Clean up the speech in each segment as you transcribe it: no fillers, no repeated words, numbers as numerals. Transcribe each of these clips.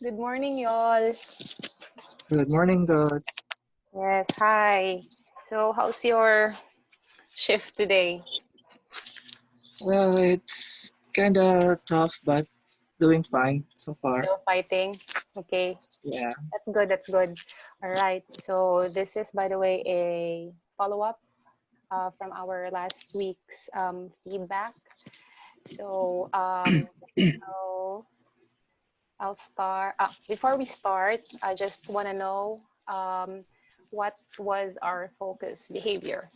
Good morning, y'all. Good morning, God. Yes, hi. So, how's your shift today? Well, it's kind of tough, but doing fine so far. Still fighting? Okay, Yeah. that's good. That's good. All right. So, this is, by the way, a follow up from our last week's feedback. So, so I'll start. Before we start, I just want to know what was our focus behavior.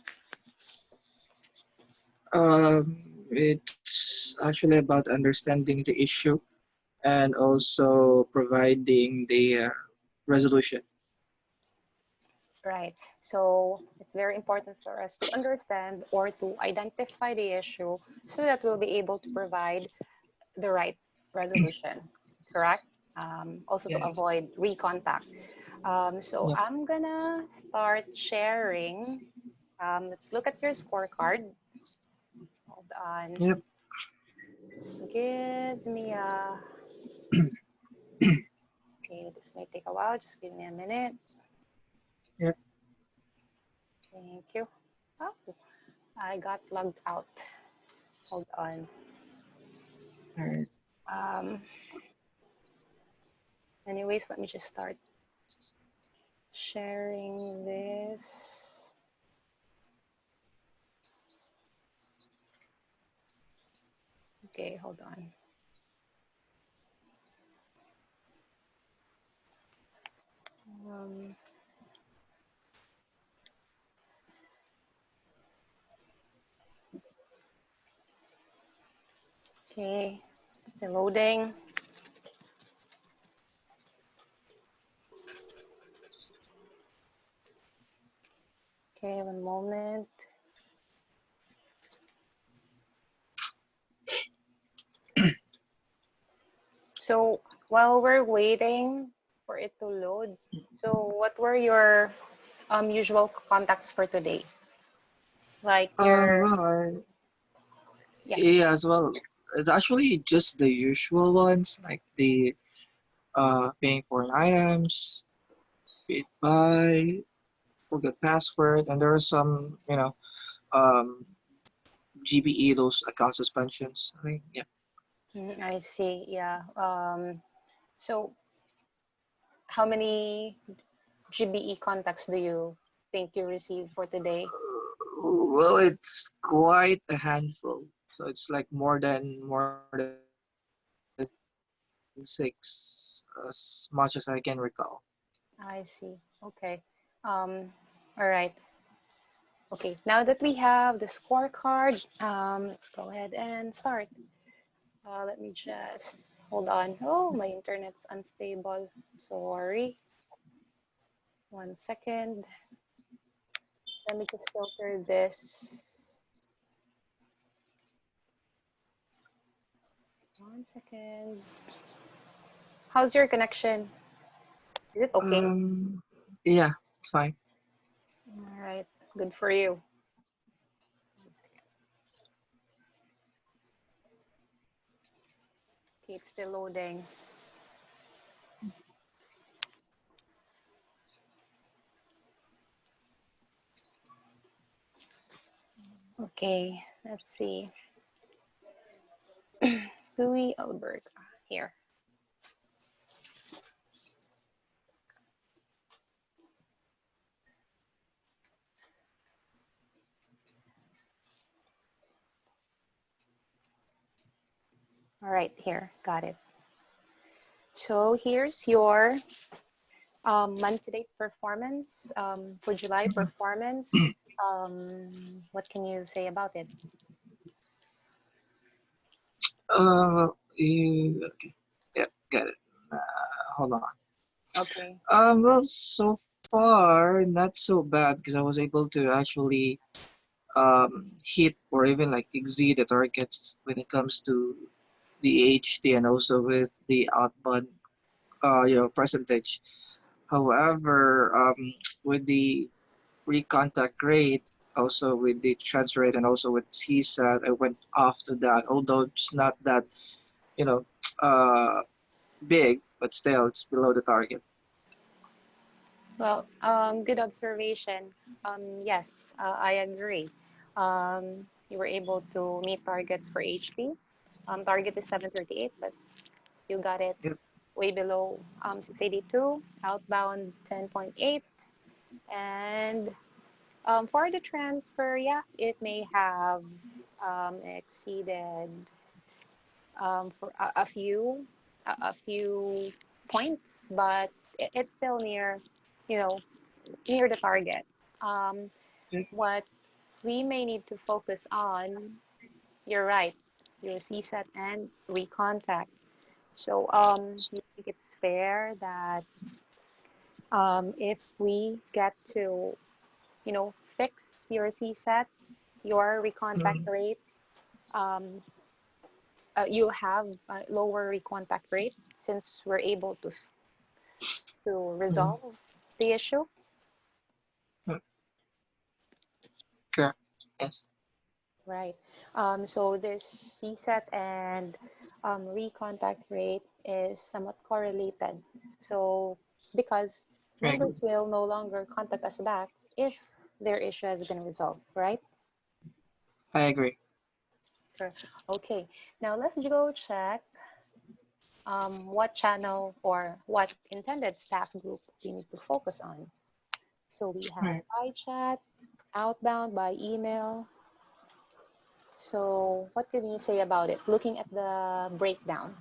It's actually about understanding the issue and also providing the resolution. Right. So it's very important for us to understand or to identify the issue so that we'll be able to provide the right resolution. Correct? Also to Yes. avoid recontact. So Yep. I'm gonna start sharing. Let's look at your scorecard. Hold on. Yep. Just give me a. Okay, this may take a while. Just give me a minute. Yep. Thank you. Oh, I got logged out. Hold on. All right. Um, Anyways, let me just start sharing this. Okay, hold on. Um, okay, still loading. Okay, one moment. So while we're waiting for it to load, so what were your usual contacts for today? Like your, Well, yeah. yeah, as well. It's actually just the usual ones, like the paying for items, paid by, forget password, and there are some, um, GBE, those account suspensions. I think, yeah. I see. Yeah. So how many GBE contacts do you think you received for today? Well, it's quite a handful. So it's like more than six, as much as I can recall. I see. Okay. All right. Okay. Now that we have the scorecard, let's go ahead and start. Let me just hold on. Oh, my internet's unstable. Sorry. 1 second. Let me just filter this. 1 second. How's your connection? Is it okay? Yeah, it's fine. All right. Good for you. 1 second. Okay, it's still loading. Okay, let's see. Loie, Alberca. Here. All right, here. Got it. So here's your month-to-date performance for July performance. What can you say about it? Okay. Yeah, got it. Hold on. Okay. Well, so far not so bad because I was able to actually hit or even like exceed the targets when it comes to the HT and also with the outbound percentage. However, with the recontact rate, also with the transfer rate and also with CSAT, I went off to that. Although it's not that you know uh, big, but still it's below the target. Well, good observation. Yes, I agree. You were able to meet targets for HT. Target is 738, but you got it Yep. way below 682. Outbound 10.8. And for the transfer, yeah, it may have exceeded for a few points, but it's still near, you know, near the target. Um, Yep. what we may need to focus on, you're right, your CSAT and recontact. So you think it's fair that if we get to, fix your CSAT, your recontact Mm, rate, um, you have a lower recontact rate since we're able to mm, resolve the issue, mm. Correct. Yes. right? So this CSAT and recontact rate is somewhat correlated. So because I agree. members will no longer contact us back if their issue has been resolved, right? I agree. Sure. Okay, now let's go check what channel or what intended staff group we need to focus on. So we have Right. by chat, outbound, by email. So what can you say about it? Looking at the breakdown,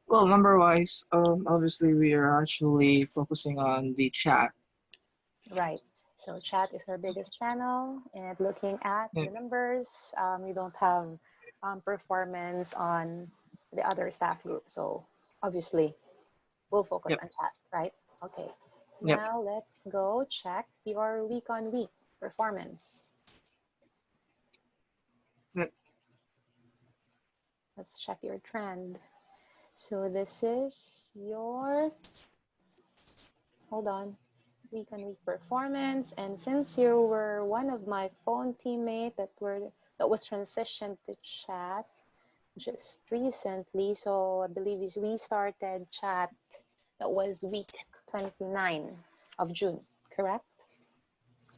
Well, number wise, obviously we are actually focusing on the chat. right? So chat is our biggest channel, and looking at Yeah. the numbers, we don't have performance on the other staff group. So obviously, we'll focus Yep. on chat, right? Okay. Yep. Now let's go check your week on week performance. Yep. Let's check your trend. So this is your, hold on, week on week performance. And since you were one of my phone teammate that was transitioned to chat just recently, so I believe we started chat, that was week 29 of June, correct?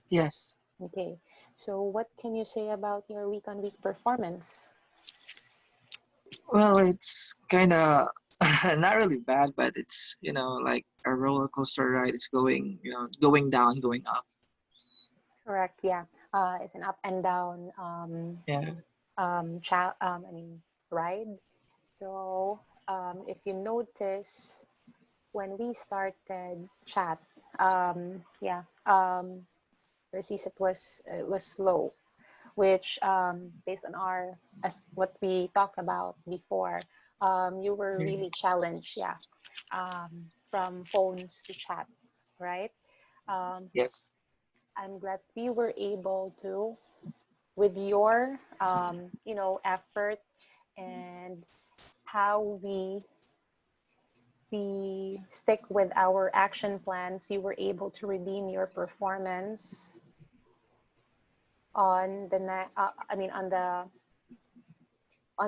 Yes. Okay, so what can you say about your week on week performance? Well, it's kind of not really bad, but it's like a roller coaster ride. It's going going down, going up. Correct, yeah. It's an up and down Yeah. I mean, ride. So if you notice, when we started chat, yeah, your CSAT was low, which based on our as what we talked about before, you were Mm. really challenged, yeah, from phones to chat, right? Um, Yes. I'm glad we were able to, with your effort and how we stick with our action plans, you were able to redeem your performance on the I mean on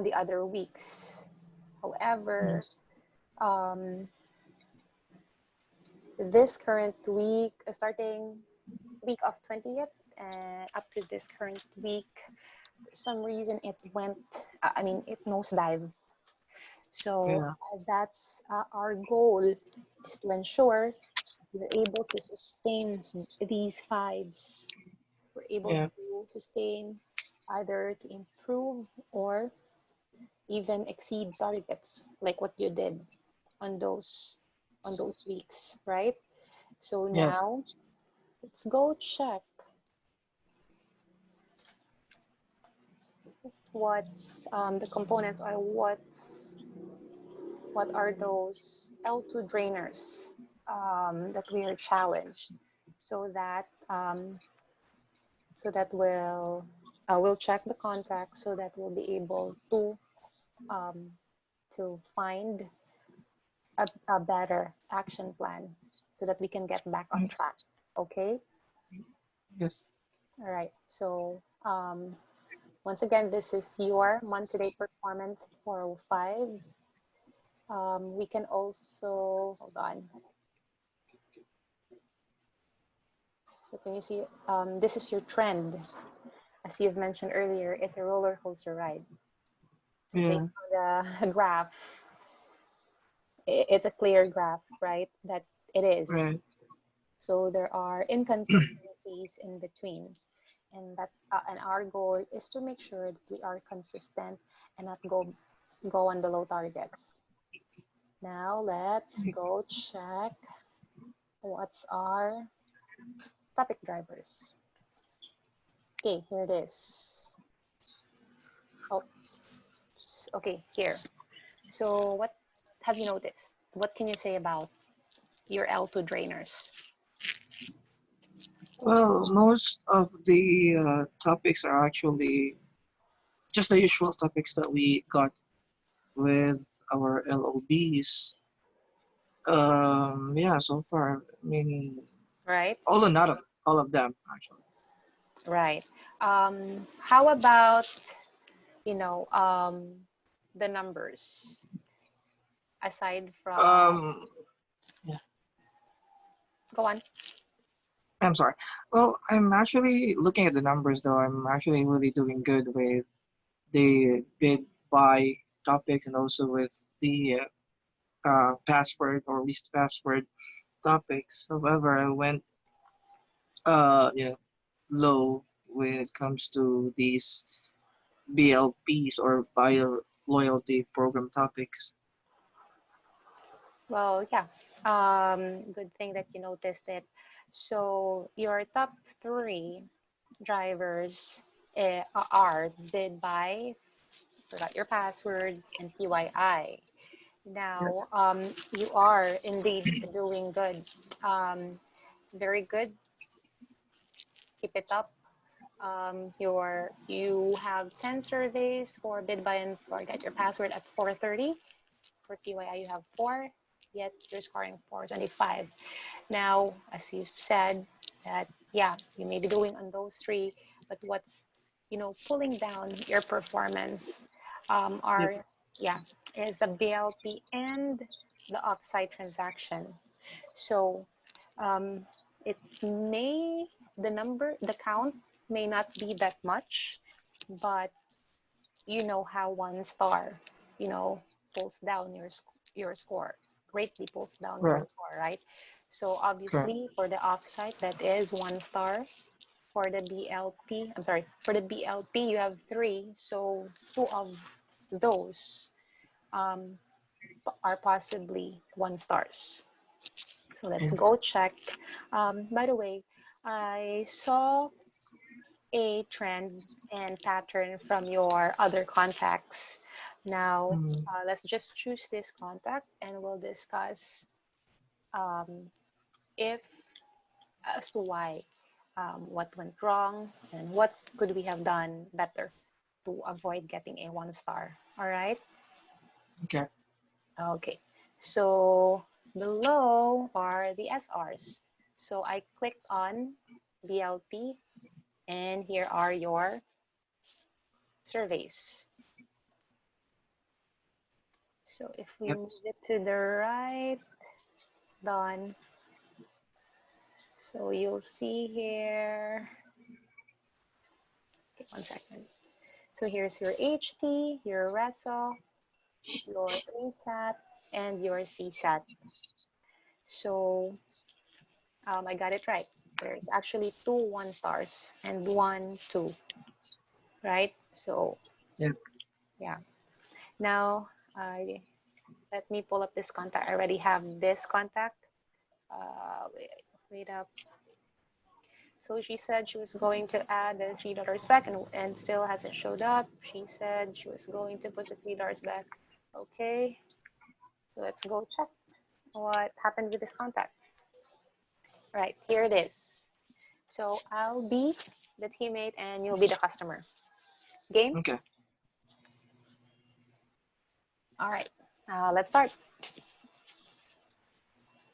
the other weeks. However, Yes. um, this current week, starting week of 20th and up to this current week, for some reason it went, I mean, it nosedive. So Yeah. that's our goal, is to ensure we're able to sustain these fives. We're able Yeah. to sustain, either to improve or even exceed targets like what you did on those weeks, right? So Yeah. now let's go check what's the components, or what are those L2 drainers that we are challenged, so that we'll check the contact so that we'll be able um, to find a better action plan so that we can get back on Mm. track. Okay. Yes. All right. So once again, this is your month-to-date performance 405. We can also, hold on. So can you see, this is your trend. As you've mentioned earlier, it's a roller coaster ride. So based Yeah. on the graph, it's a clear graph, right? That it is. Right. So there are inconsistencies in between. And our goal is to make sure that we are consistent and not go on below targets. Now let's go check what's our topic drivers. Okay, here it is. Oh, okay, here. So what have you noticed? What can you say about your L2 drainers? Well, most of the topics are actually just the usual topics that we got with our LOBs. Yeah, so far, I mean, Right? although not all of them actually. Right. How about, you know, the numbers aside from, Um, yeah, go on. I'm sorry. Well, I'm actually looking at the numbers though. I'm actually really doing good with the bid buy topic and also with the password or least password topics. However, I went you know low when it comes to these BLPs or buyer loyalty program topics. Well, yeah. Good thing that you noticed it. So your top three drivers are bid by, forgot your password, and PYI. Yes. Now, you are indeed doing good. Very good. Keep it up. You have 10 surveys for bid buy and forget your password at 430. For TYI, you have four, yet you're scoring 425. Now, as you've said, that yeah, you may be doing on those three, but what's pulling down your performance Yep. are yeah is the BLP and the offsite transaction. So um, it may the count may not be that much, but you know how 1 star, you know, pulls down your score, greatly pulls down your Right. score, right? So Correct. obviously for the offsite, that is 1 star. For the BLP, I'm sorry, for the BLP, you have three, so two of those um, are possibly 1 stars. So let's Yeah. go check. By the way, I saw a trend and pattern from your other contacts. Now, Mm, let's just choose this contact and we'll discuss um, if as to why, what went wrong, and what could we have done better to avoid getting a 1 star. All right. okay. Okay. So below are the SRs. So I clicked on BLP, and here are your surveys. So if we Yep. move it to the right, done. So you'll see here, okay, 1 second. So here's your HT, your RESO, your ASAT, and your CSAT. So I got it right. There's actually two 1 stars and one two, right? So Yep. yeah. Now, let me pull up this contact. I already have this contact. Wait up. So she said she was going to add the $3 back and still hasn't showed up. She said she was going to put the $3 back. Okay, so let's go check what happened with this contact. Right, here it is. So I'll be the teammate and you'll be the customer. Game? Okay. All right, let's start.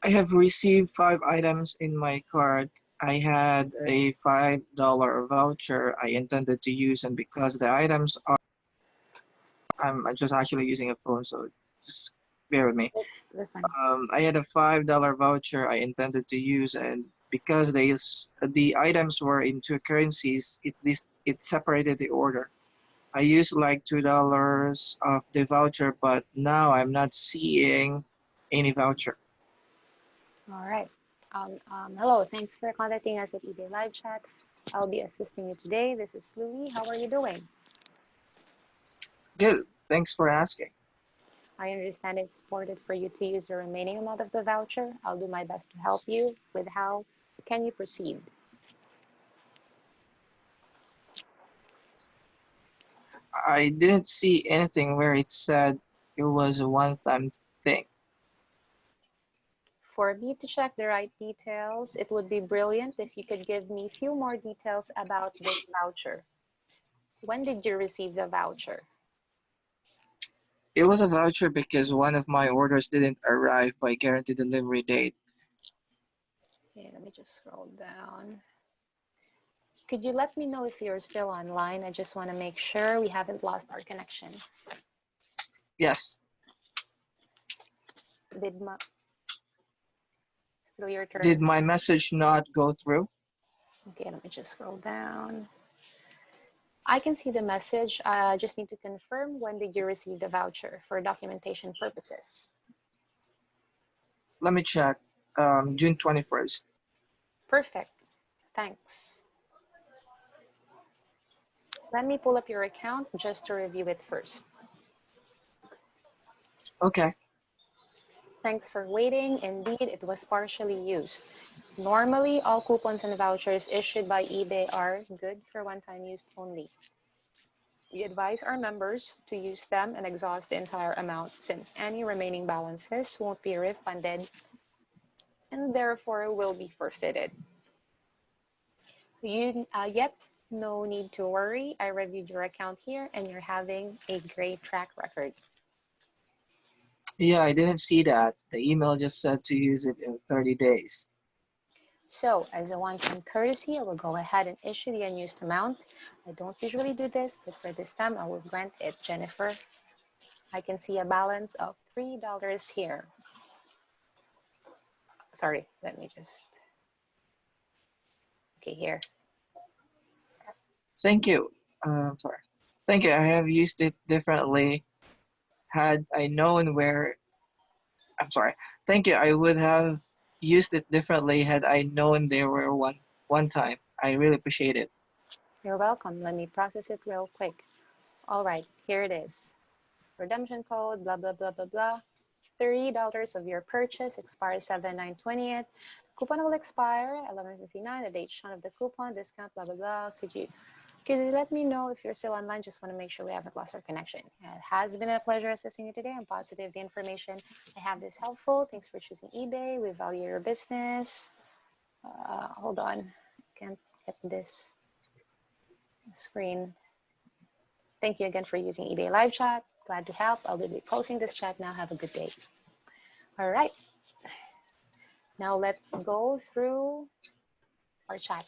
I have received 5 items in my cart. I had a $5 voucher I intended to use, and because the items are, I'm just actually using a phone, so just bear with me. This one. I had a $5 voucher I intended to use, and because the items were in two currencies, it separated the order. I used like $2 of the voucher, but now I'm not seeing any voucher. All right. Hello. Thanks for contacting us at eBay Live Chat. I'll be assisting you today. This is Louie. How are you doing? Good. Thanks for asking. I understand it's important for you to use the remaining amount of the voucher. I'll do my best to help you with how can you proceed. I didn't see anything where it said it was a one-time thing. For me to check the right details, it would be brilliant if you could give me a few more details about this voucher. When did you receive the voucher? It was a voucher because one of my orders didn't arrive by guaranteed delivery date. Okay, let me just scroll down. Could you let me know if you're still online? I just want to make sure we haven't lost our connection. Yes. Did my, still your Did turn? my message not go through? Okay, let me just scroll down. I can see the message. I just need to confirm when did you receive the voucher for documentation purposes. Let me check. June 21st. Perfect. Thanks. Let me pull up your account just to review it first. Okay. Thanks for waiting. Indeed, it was partially used. Normally, all coupons and vouchers issued by eBay are good for one-time use only. We advise our members to use them and exhaust the entire amount since any remaining balances won't be refunded and therefore will be forfeited. Yet, no need to worry. I reviewed your account here and you're having a great track record. Yeah, I didn't see that. The email just said to use it in 30 days. So, as a one-time courtesy, I will go ahead and issue the unused amount. I don't usually do this, but for this time, I will grant it. Jennifer, I can see a balance of $3 here. Sorry, let me just, okay, here. Thank you. Sorry. Thank you. I have used it differently. Had I known where, I'm sorry. Thank you. I would have used it differently had I known there were one time. I really appreciate it. You're welcome. Let me process it real quick. All right, here it is. Redemption code, blah, blah, blah, blah, blah. $30 of your purchase expires 7/9/20th. Coupon will expire 11/59. The date shown of the coupon, discount, blah, blah, blah. Could you let me know if you're still online? Just want to make sure we haven't lost our connection. It has been a pleasure assisting you today. I'm positive the information I have is helpful. Thanks for choosing eBay. We value your business. Hold on. I can't get this screen. Thank you again for using eBay Live Chat. Glad to help. I'll be closing this chat now. Have a good day. All right. Now let's go through our chat.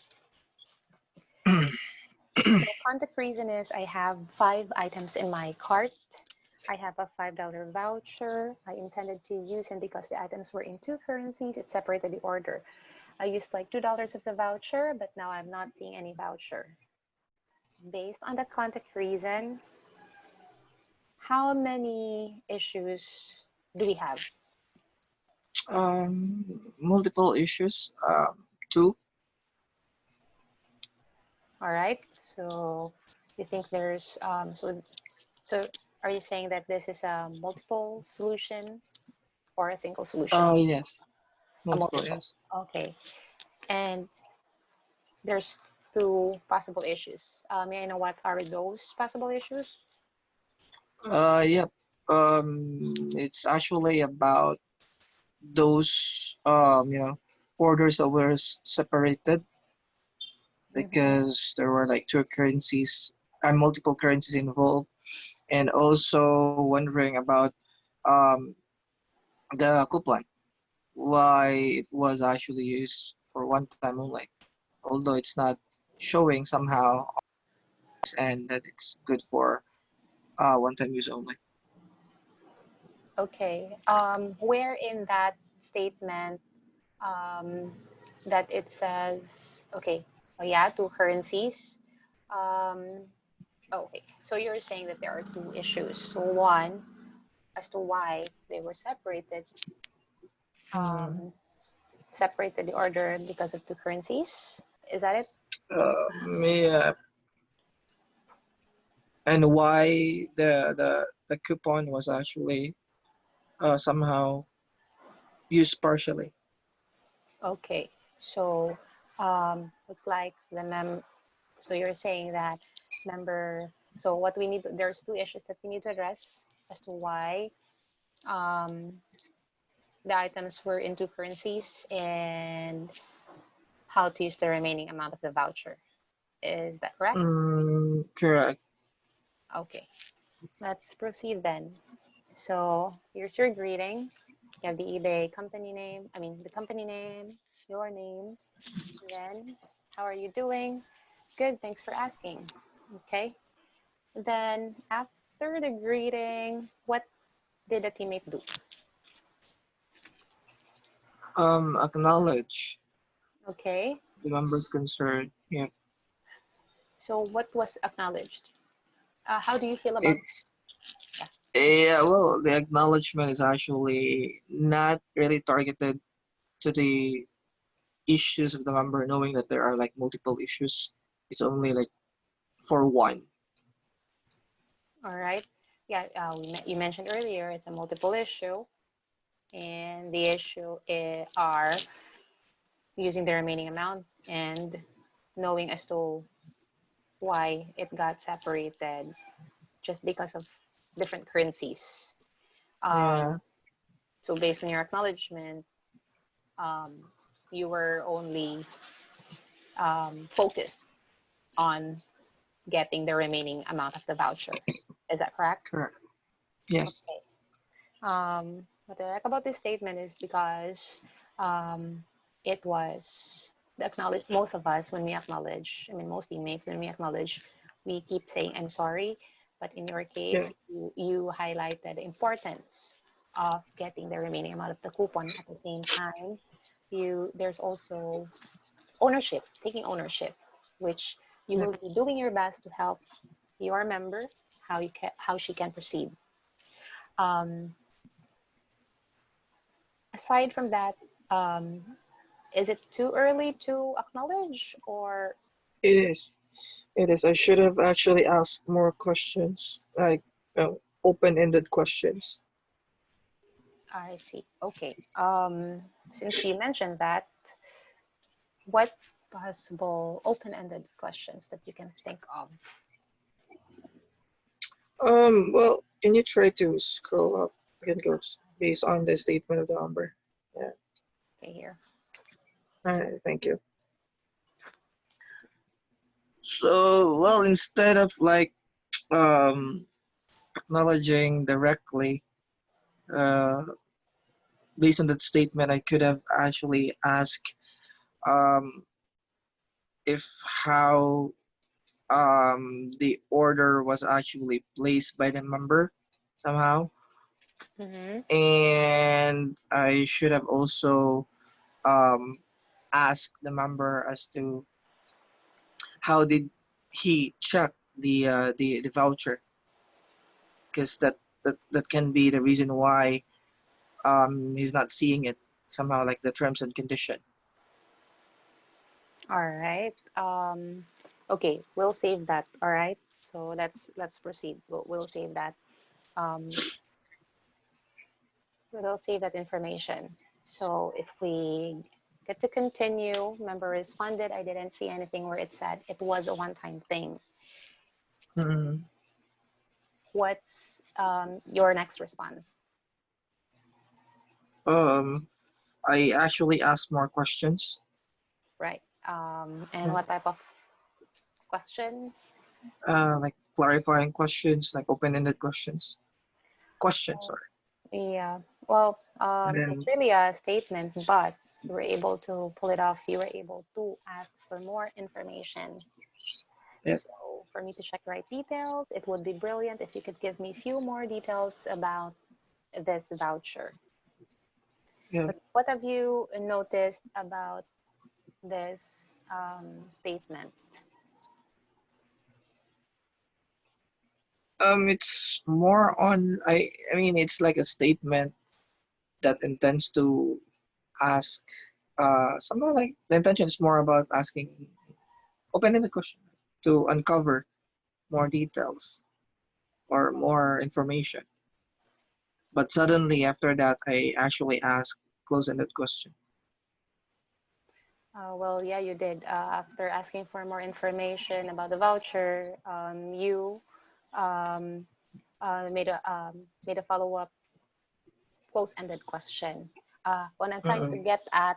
So contact reason is I have 5 items in my cart. I have a $5 voucher I intended to use, and because the items were in two currencies, it separated the order. I used like $2 of the voucher, but now I'm not seeing any voucher. Based on the contact reason, how many issues do we have? Multiple issues. Two. All right. So you think there's so are you saying that this is a multiple solution or a single solution? Yes. A Multiple, multiple. yes. Okay. And there's two possible issues. May I know what are those possible issues? Yep. It's actually about those, orders that were separated Mm-hmm. because there were like two currencies and multiple currencies involved, and also wondering about um, the coupon, why it was actually used for one time only, although it's not showing somehow and that it's good for one time use only. Okay. Where in that statement um, that it says, okay, oh yeah, two currencies. Um, okay, so you're saying that there are two issues. So one, as to why they were separated, Mm. um, separated the order because of two currencies. Is that it? Yeah, and why the coupon was actually somehow used partially. Okay, so looks like so you're saying that so what we need, there's two issues that we need to address as to why um, the items were in two currencies and how to use the remaining amount of the voucher. Is that correct? Correct. Okay, let's proceed then. So here's your greeting. You have the eBay company name, the company name, your name, and then how are you doing? Good, thanks for asking. Okay, then after the greeting, what did the teammate do? Acknowledge Okay, the member's concern. Yeah, so what was acknowledged? How do you feel about it's yeah? yeah. Well, the acknowledgement is actually not really targeted to the issues of the member, knowing that there are like multiple issues. It's only like for one. All right. Yeah, you mentioned earlier it's a multiple issue, and the issue are using the remaining amount and knowing as to why it got separated just because of different currencies. Um, Yeah, so based on your acknowledgement, um, you were only focused on getting the remaining amount of the voucher. Is that correct? correct. Yes. Okay. What I like about this statement is because um, it was the acknowledge most of us when we acknowledge, most teammates when we acknowledge, we keep saying I'm sorry. But in your Yeah. case, you highlighted the importance of getting the remaining amount of the coupon. At the same time, there's also ownership, taking ownership, which you Yeah. will be doing your best to help your member how she can proceed. Um, Aside from that, um, is it too early to acknowledge or It is. It is. I should have actually asked more questions, like open-ended questions. I see. Okay. Since you mentioned that, what possible open-ended questions that you can think of? Well, can you try to scroll up? Again, goes based on the statement of the number. Yeah. Okay, here. All right. Thank you. So, well, instead of like um acknowledging directly, uh, based on that statement, I could have actually asked um if how the order was actually placed by the member somehow, Mm-hmm. and I should have also um asked the member as to how did he check the voucher, because that can be the reason why he's not seeing it somehow, like the terms and condition. All right. Okay, we'll save that. All right. So let's proceed. We'll save that. Um, we'll save that information. So if we get to continue, member responded, I didn't see anything where it said it was a one-time thing. Mm, What's your next response? um I actually asked more questions, Right. And what type of question? like clarifying questions, like open-ended questions, Oh, sorry. yeah. Well, And it's then really a statement, but you were able to pull it off. You were able to ask for more information. yeah. So for me to check the right details, it would be brilliant if you could give me a few more details about. this voucher. Yeah. But what have you noticed about this statement? It's more on I mean it's like a statement that intends to ask something like the intention is more about asking opening the question to uncover more details or more information. But suddenly after that I actually ask close-ended question. Well, yeah, you did. After asking for more information about the voucher, you um, made a follow-up close-ended question. What I'm trying to Mm-mm. get at,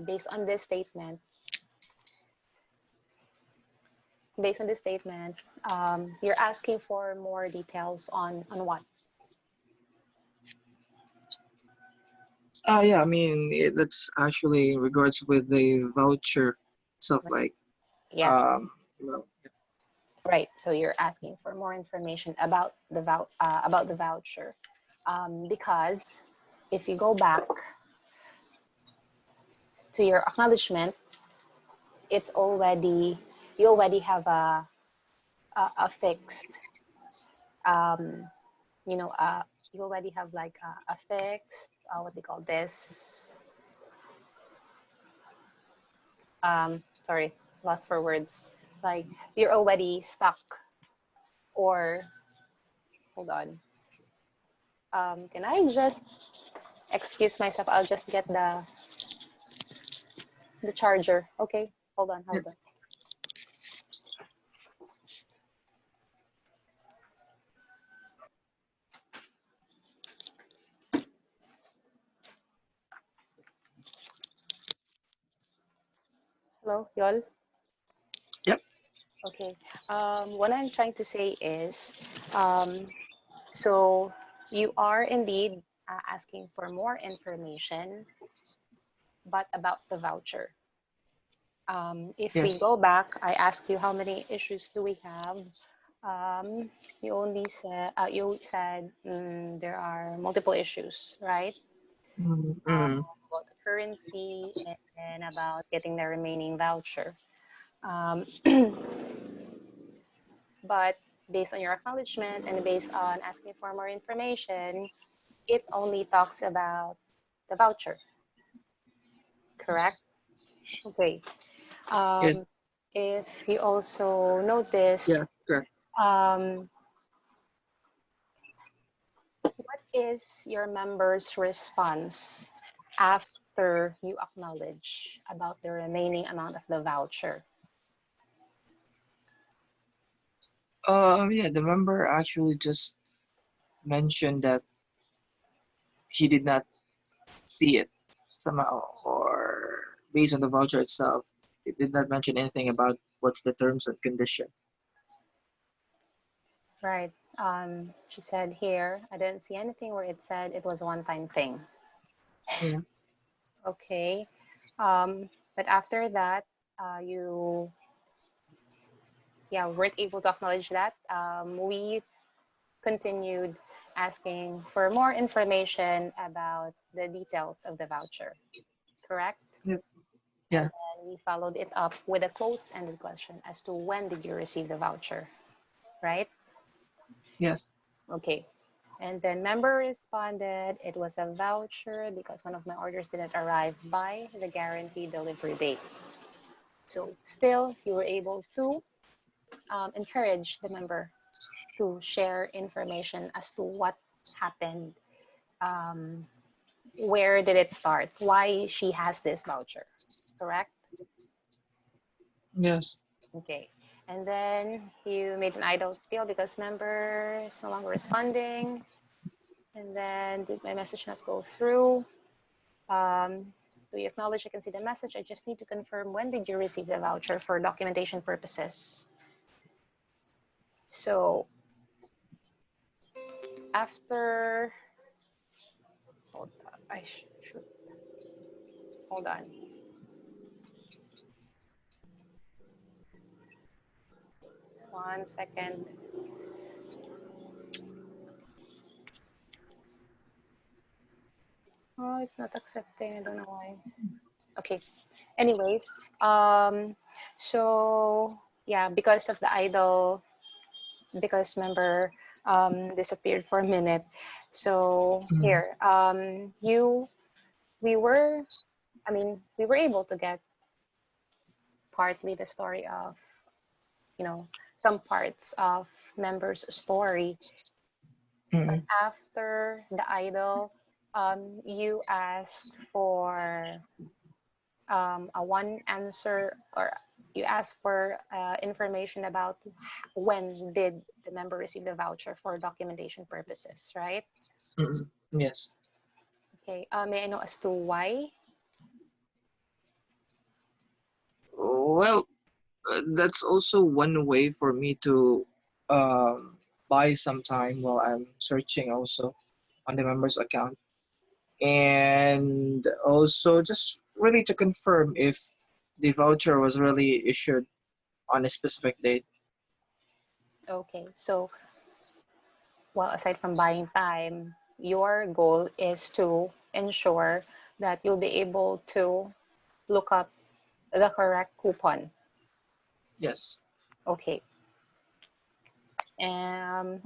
based on this statement, based on this statement, you're asking for more details on what? Yeah, I mean that's actually in regards with the voucher stuff like Yeah, um you know, right. So you're asking for more information about about the voucher, because if you go back to your acknowledgement, it's already you already have a fixed, um, you know, you already have like a fixed, what they call this, sorry, lost for words, like you're already stuck, or hold on, can I just excuse myself? I'll just get the charger. Okay, hold on, yeah. hold on. Hello, y'all. Yep. Okay, what I'm trying to say is, um, so you are indeed asking for more information, but about the voucher. If we Yes. go back, I asked you how many issues do we have. Um, you said there are multiple issues, right? Mm-mm. About the currency and about getting the remaining voucher. Um, but based on your acknowledgement and based on asking for more information, it only talks about the voucher, correct? Yes. Okay. Yes. Um, if you also noticed, Yeah. Correct. um, what is your member's response after you acknowledge about the remaining amount of the voucher? Yeah. The member actually just mentioned that he did not see it somehow, or based on the voucher itself, it did not mention anything about what's the terms and condition. Right. She said here, I didn't see anything where it said it was a one-time thing. Yeah. Okay. But after that, you, yeah, weren't able to acknowledge that. We continued asking for more information about the details of the voucher, correct? Yep. And Yeah. then we followed it up with a close-ended question as to when did you receive the voucher, right? Yes. Okay. And then member responded, it was a voucher because one of my orders didn't arrive by the guaranteed delivery date. So still, you were able to encourage the member to share information as to what happened, um, where did it start, why she has this voucher, correct? Yes. Okay. And then you made an idle spiel because member is no longer responding. And then did my message not go through? Do you acknowledge I can see the message? I just need to confirm when did you receive the voucher for documentation purposes. So after, hold on, should, hold on. One second. Oh, it's not accepting. I don't know why. Okay. Anyways, um, so yeah, because of the idol, because member disappeared for a minute. So Mm, here, we were, I mean, we were able to get partly the story of, you know, some parts of members' story. But mm, after the idol, you asked for a one answer, or you asked for information about when did the member receive the voucher for documentation purposes, right? yes. Okay. May I know as to why? Well, that's also one way for me to buy some time while I'm searching also on the members account, and also just really to confirm if the voucher was really issued on a specific date. Okay. So, well, aside from buying time, your goal is to ensure that you'll be able to look up the correct coupon. Yes. Okay.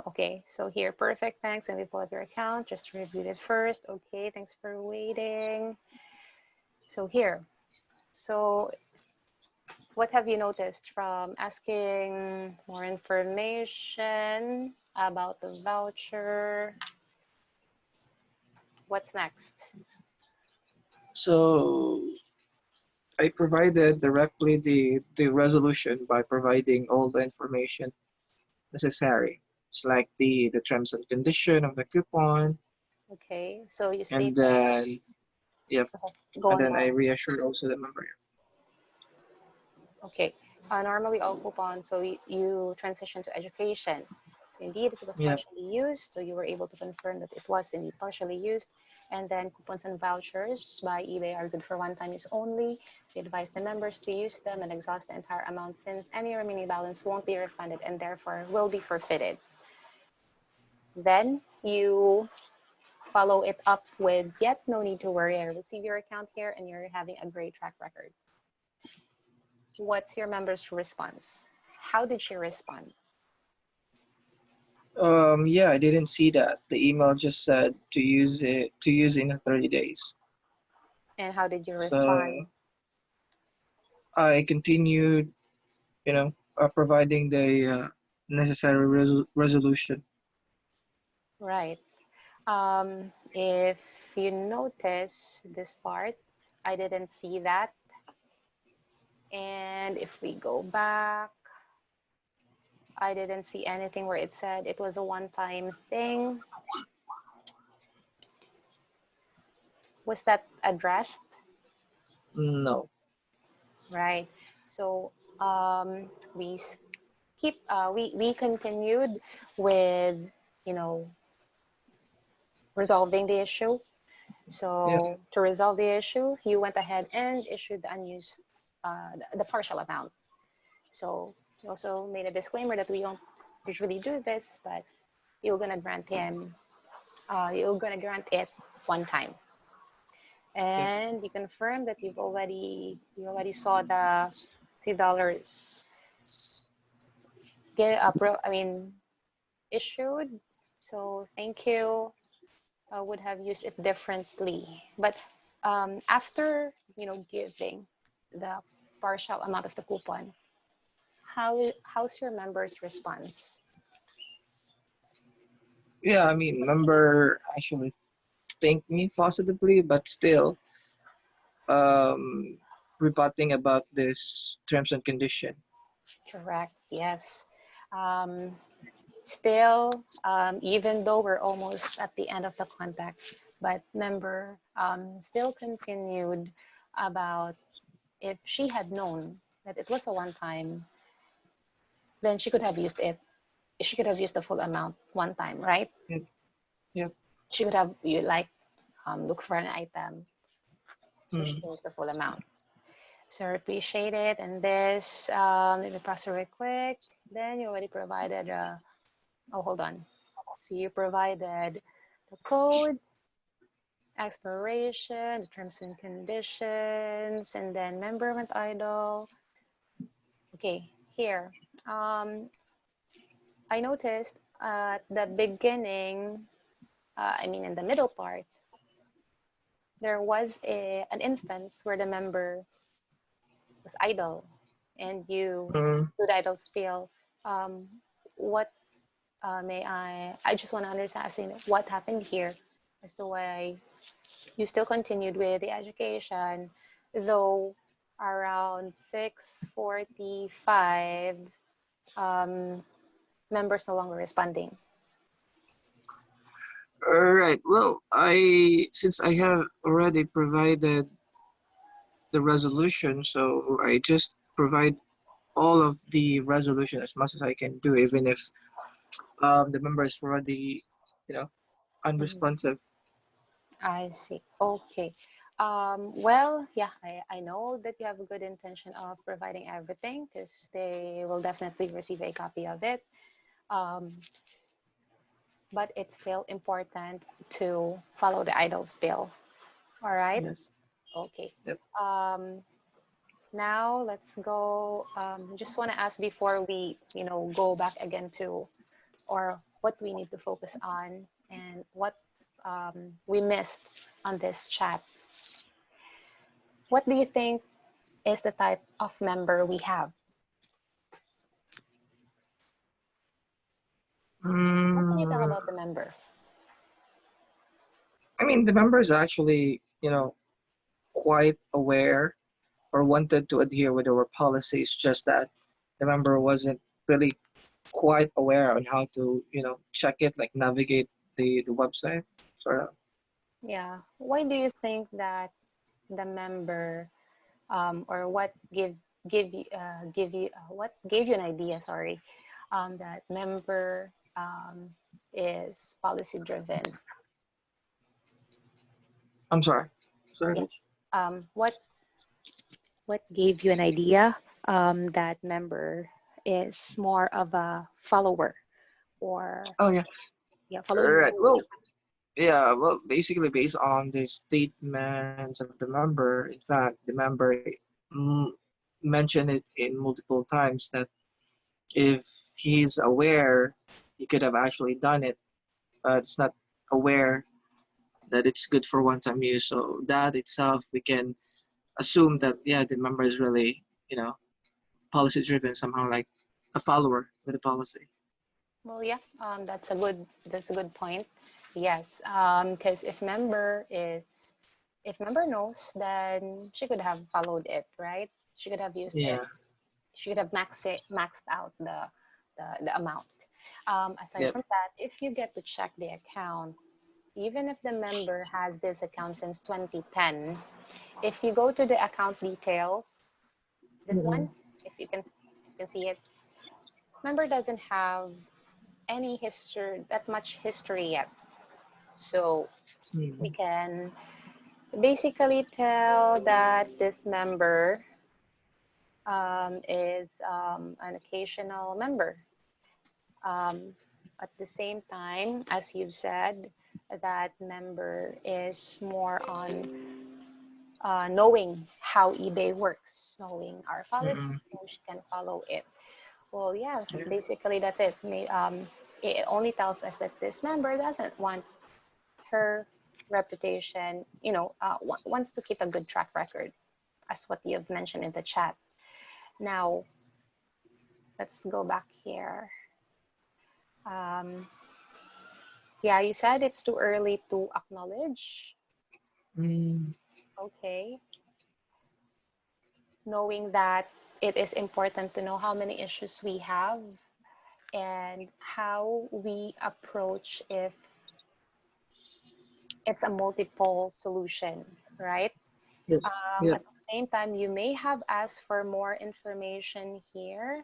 Okay, so here, perfect, thanks. And we pull up your account, just reviewed it first. Okay, thanks for waiting. So here, so what have you noticed from asking more information about the voucher? What's next? So I provided directly the resolution by providing all the information necessary. It's like the terms and condition of the coupon, Okay, so you and stated, then yep, okay, go and on, then go I on. reassured also the member. Okay, normally all coupons, so you transition to education. So indeed, it was Yep, partially used, so you were able to confirm that it was indeed partially used. And then coupons and vouchers by eBay are good for one-time use only. We advise the members to use them and exhaust the entire amount since any remaining balance won't be refunded and therefore will be forfeited. Then you follow it up with, yet no need to worry, I receive your account here and you're having a great track record. What's your member's response? How did she respond? yeah, I didn't see that. The email just said to use in 30 days. And how did you respond? So I continued, providing the necessary resolution. Right. If you notice this part, I didn't see that. And if we go back, I didn't see anything where it said it was a one-time thing. Was that addressed? No. Right. So we we continued with, you know, resolving the issue. Yep. So to resolve the issue, you went ahead and issued the unused, the partial amount. So you also made a disclaimer that we don't usually do this, but you're gonna grant him, you're gonna grant it one time. Yep. And you confirm that you already saw the $3 get I mean issued. So thank you. I would have used it differently. But after, you know, giving the partial amount of the coupon, how's your member's response? Yeah, I mean, member actually thanked me positively, but still, um, rebutting about this terms and condition. Correct. Yes. Um, Still, even though we're almost at the end of the contact, but member still continued about, if she had known that it was a one time, then she could have used it. She could have used the full amount one time, right? Yep. Yep. She could have, you like, look for an item, so she Mm. can use the full amount. So I appreciate it. And this, let me pass it real quick. Then you already provided, oh, hold on. So you provided the code, Expiration, the terms and conditions, and then member went idle. Okay, here. Um, I noticed at the beginning, I mean in the middle part, there was an instance where the member was idle and you Mm, do the idle spiel. Um, what may I just want to understand as in what happened here as to why you still continued with the education, though around 6:45, um, members no longer responding. all right. Well, I since I have already provided the resolution, so I just provide all of the resolution as much as I can do, even if the member is already, you know, Mhm. unresponsive. I see. Okay. Well, yeah, I know that you have a good intention of providing everything because they will definitely receive a copy of it. Um, but it's still important to follow the idle spill. All right. Yes. Okay. Yep. Um, Now let's go. Just want to ask before we, go back again to or what we need to focus on and what we missed on this chat. What do you think is the type of member we have? What can you tell Mm, about the member? I mean, the member is actually, quite aware or wanted to adhere with our policies, just that the member wasn't really quite aware on how to, check it, like navigate the website, sort of. Yeah. Why do you think that the member or what gave you an idea? Sorry, that member is policy driven. I'm sorry. Sorry, Yeah. Mitch. What gave you an idea that member is more of a follower or Oh, yeah. yeah, All following right. Well, rules? yeah. Well, basically, based on the statements of the member, in fact, the member mm, mentioned it in multiple times that if he's aware, he could have actually done it. It's not aware that it's good for one-time use. So that itself, we can assume that yeah, the member is really policy driven somehow, like a follower with the policy. Well, yeah, that's a good point. Yes, because if member knows, then she could have followed it, right? She could have used it. Yeah. She could have maxed out the amount. Aside Yep. from that, if you get to check the account, even if the member has this account since 2010, if you go to the account details, this Mm-mm. one, if you can see it, member doesn't have any history, that much history yet. So we Mm. can basically tell that this member is an occasional member. Um, at the same time, as you've said, that member is more on knowing how eBay works, knowing our policy, Mm-mm. so she can follow it. Well, yeah, Yeah. basically that's it. It only tells us that this member doesn't want her reputation, wants to keep a good track record, as what you've mentioned in the chat. Now, let's go back here. Um, yeah, you said it's too early to acknowledge. Mm. Okay. Knowing that it is important to know how many issues we have and how we approach if it's a multiple solution, right? Yep. Yep. At the same time, you may have asked for more information here.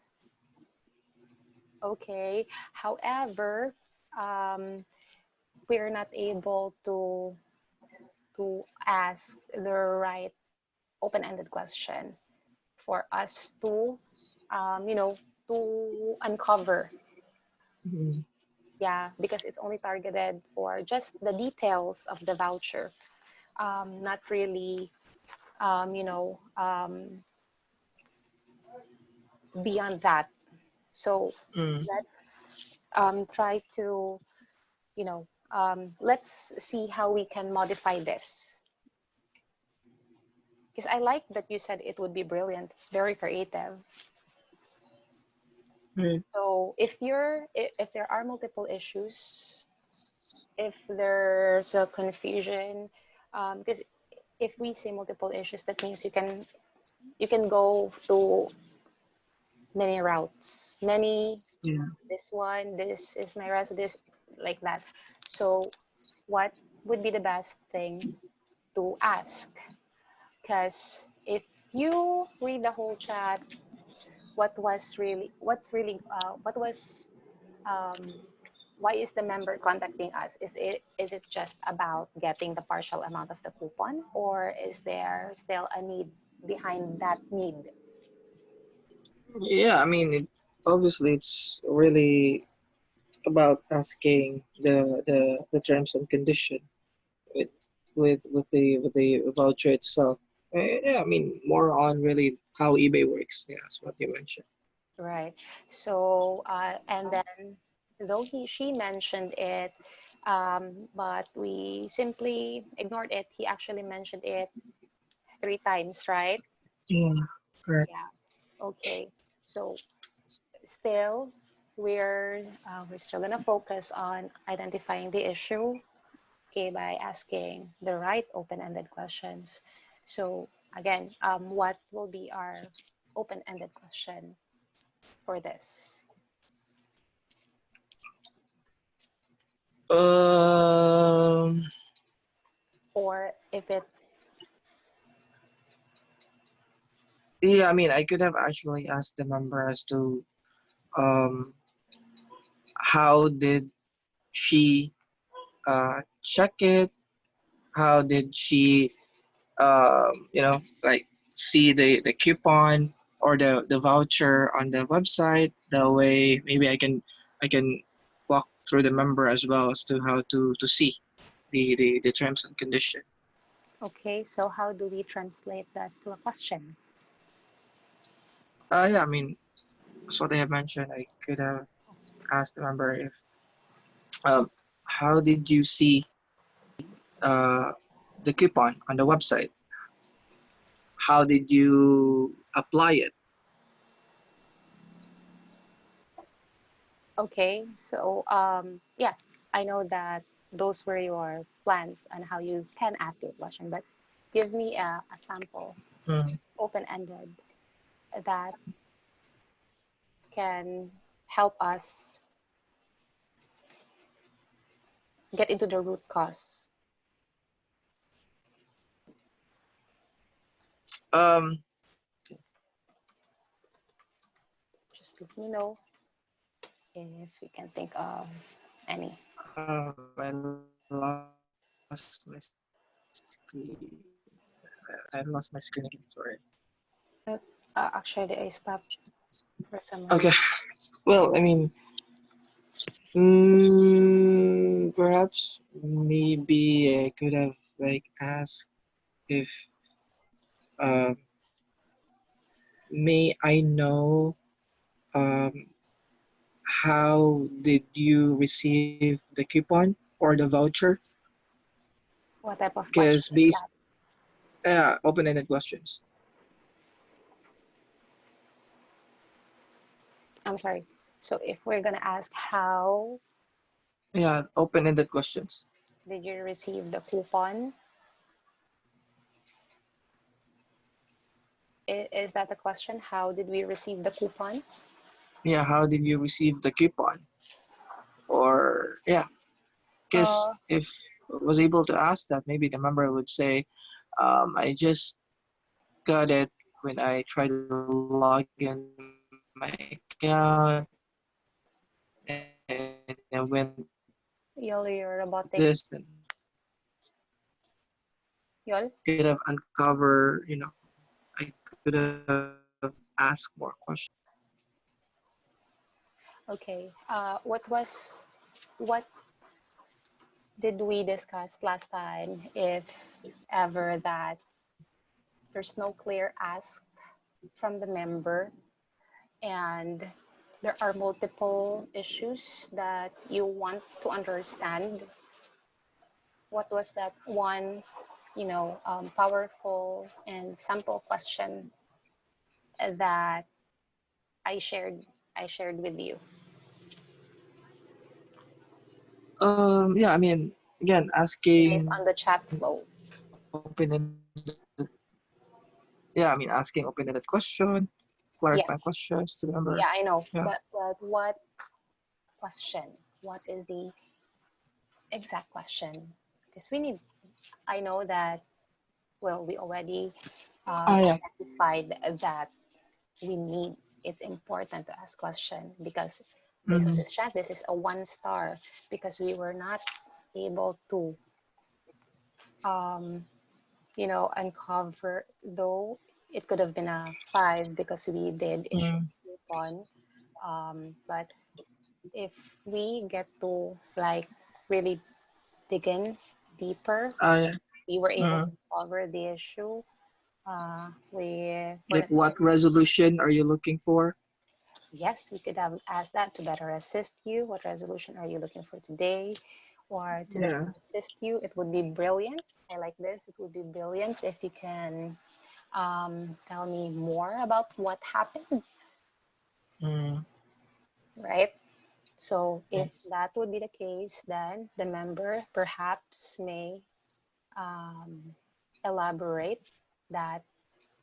Okay. However, um, we're not able to ask the right open-ended question for us to, um, you know, to uncover. Mm. Yeah, because it's only targeted for just the details of the voucher. not really, you know, beyond that. So Mm. let's try to, you know, let's see how we can modify this. Because I like that you said it would be brilliant. It's very creative. Right. So if there are multiple issues, if there's a confusion, because if we say multiple issues, that means you can go to many routes, many Yeah. this one, this is my route, this like that. So what would be the best thing to ask? Because if you read the whole chat, what was um, why is the member contacting us? Is it just about getting the partial amount of the coupon, or is there still a need behind that need? Yeah, I mean, obviously it's really about asking the terms and condition with with the voucher itself. Yeah, I mean more on really how eBay works. Yeah, that's what you mentioned. Right. So, and then though she mentioned it, but we simply ignored it. He actually mentioned it 3 times, right? Yeah, correct. Yeah. Okay. So still, we're still gonna focus on identifying the issue, okay, by asking the right open-ended questions. So again, what will be our open-ended question for this? Um, Or if it's yeah, I mean I could have actually asked the member as to um how did she check it? How did she like see the coupon or the voucher on the website? That way maybe I can walk through the member as well as to how to see the terms and condition. okay, so how do we translate that to a question? Yeah, I mean that's what I have mentioned. I could have asked the member if um how did you see uh the coupon on the website? How did you apply it? Okay, so yeah, I know that those were your plans on how you can ask your question, but give me a sample, Hmm. open-ended, that can help us get into the root cause. Um, Just let me know if you can think of any. I lost my screen. I lost my screen again. Sorry. Uh, Actually, I stopped for some Okay. reason. Well, I mean, perhaps maybe I could have like asked if uh, may I know um, how did you receive the coupon or the voucher? What type of Because question is based that? open-ended questions. I'm sorry. So if we're gonna ask how Yeah, open-ended questions. did you receive the coupon? Is that the question? How did we receive the coupon? Yeah, how did you receive the coupon? Or yeah, because Uh, if I was able to ask that, maybe the member would say, I just got it when I tried to log in my account and I went to this and Yol, your robotic. I could have uncover, Yol? I could have asked more questions. Okay. What was what? did we discuss last time if ever that there's no clear ask from the member and there are multiple issues that you want to understand? What was that one, powerful and simple question that I shared I shared with you? Yeah, I mean, again, Based asking on the chat flow. open-ended, yeah, I mean, asking open-ended clarifying Yes. questions to the member. Yeah, I know. Yeah. But what question? What is the exact question? Because we need, I know that, well, we already Ah, yeah. identified that we need, it's important to ask question because based on Mm-hmm. this chat, this is a 1 star because we were not able to, um, uncover, though it could have been a 5 because we did issue Mm-hmm. a coupon. But if we get to like really dig in deeper, Ah, yeah. we were able to Mm. cover the issue. We for Like, the what time, resolution are you looking for? yes, we could have asked that to better assist you. What resolution are you looking for today? Or to better Yeah. assist you, it would be brilliant. I like this. It would be brilliant if you can tell me more about what happened, Mm. right? So if Yes. that would be the case, then the member perhaps may um, elaborate that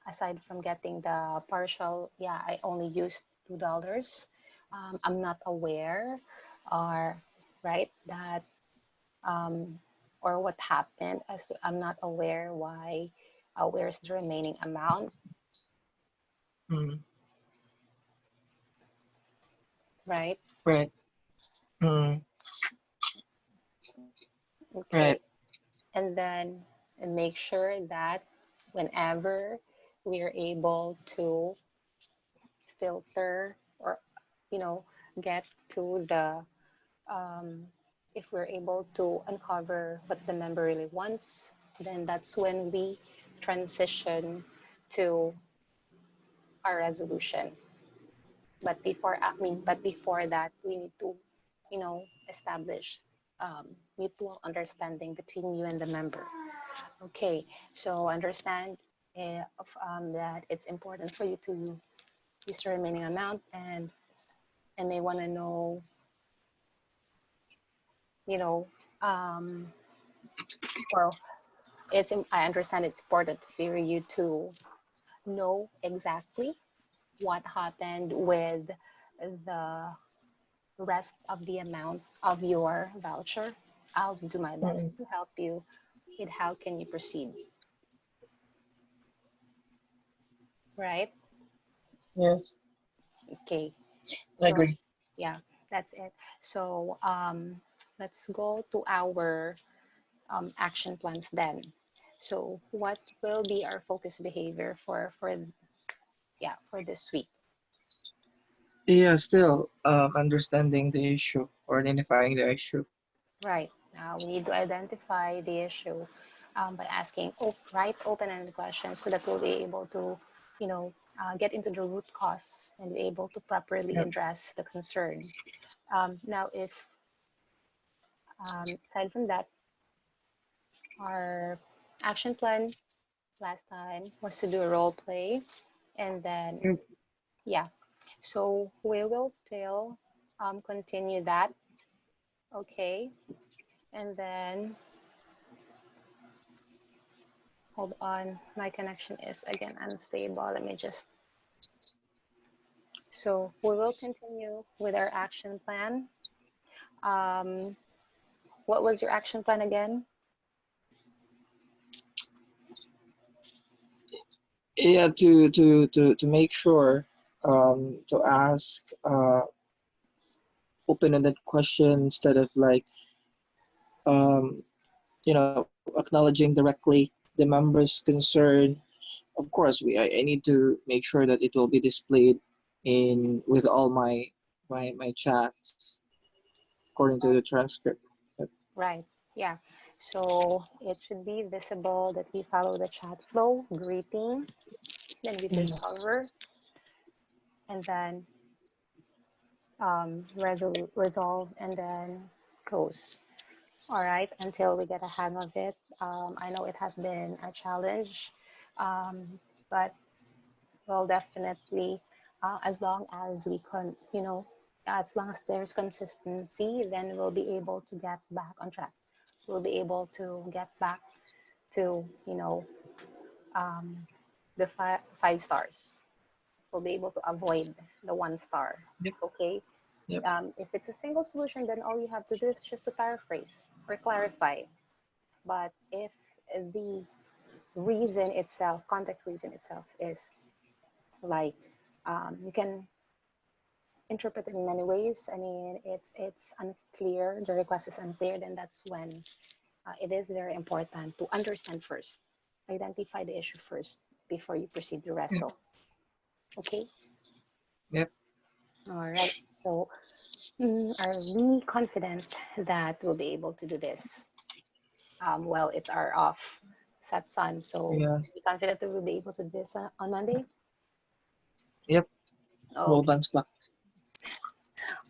aside from getting the partial, yeah, I only used $2. I'm not aware, or right that or what happened. As I'm not aware why. Where's the remaining amount, Mm. right? Right. Mm. Okay, Right. and then make sure that whenever we are able to filter or you know get to the um, if we're able to uncover what the member really wants, then that's when we transition to our resolution. But before that, we need to, establish mutual understanding between you and the member. Okay, so understand that it's important for you to use the remaining amount, and they want to know, you know, um, or I understand it's important for you to know exactly what happened with the rest of the amount of your voucher. I'll do my best Mm. to help you with how can you proceed, right? Yes. Okay, I so agree. yeah, that's it. So let's go to our action plans then. So what will be our focus behavior for this week? Yeah, still understanding the issue or identifying the issue. Right. Now we need to identify the issue by asking right open-ended questions so that we'll be able to, get into the root cause and be able to properly Yep. address the concern. Now, if aside from that, our action plan last time was to do a role play, and then Yep. yeah, so we will still continue that. Okay, and then hold on, my connection is again unstable. Let me just. So we will continue with our action plan. Um, what was your action plan again? Yeah, to make sure to ask open-ended question instead of like acknowledging directly the member's concern. Of course, I need to make sure that it will be displayed in with all my chats according to the transcript. Yep. Right. Yeah. So it should be visible that we follow the chat flow, greeting, then we Mm. discover, and then resolve, and then close. All right, until we get a hang of it. I know it has been a challenge, but we'll definitely, as long as we can, as long as there's consistency, then we'll be able to get back on track. We'll be able to get back to, um, the five stars. We'll be able to avoid the 1 star. Yep. Okay. Yep. If it's a single solution, then all you have to do is just to paraphrase or clarify. But if the reason itself, contact reason itself, is like, you can interpret it in many ways. I mean, it's unclear. The request is unclear. Then that's when it is very important to understand first, identify the issue first before you proceed the rest. Yep. So, okay, Yep. all right. So, are we confident that we'll be able to do this? Well, it's our off set sun, so Yeah. are we confident that we'll be able to do this on Monday? Yep. Whole Okay. bunch back.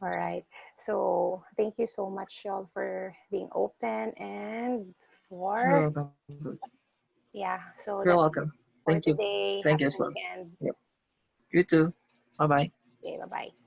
All right. So thank you so much, y'all, for being open and You're for, welcome. yeah. So You're that's welcome. for Thank you. today. Thank Happy you as well. weekend. Yep. You too. Bye bye. Okay, bye bye.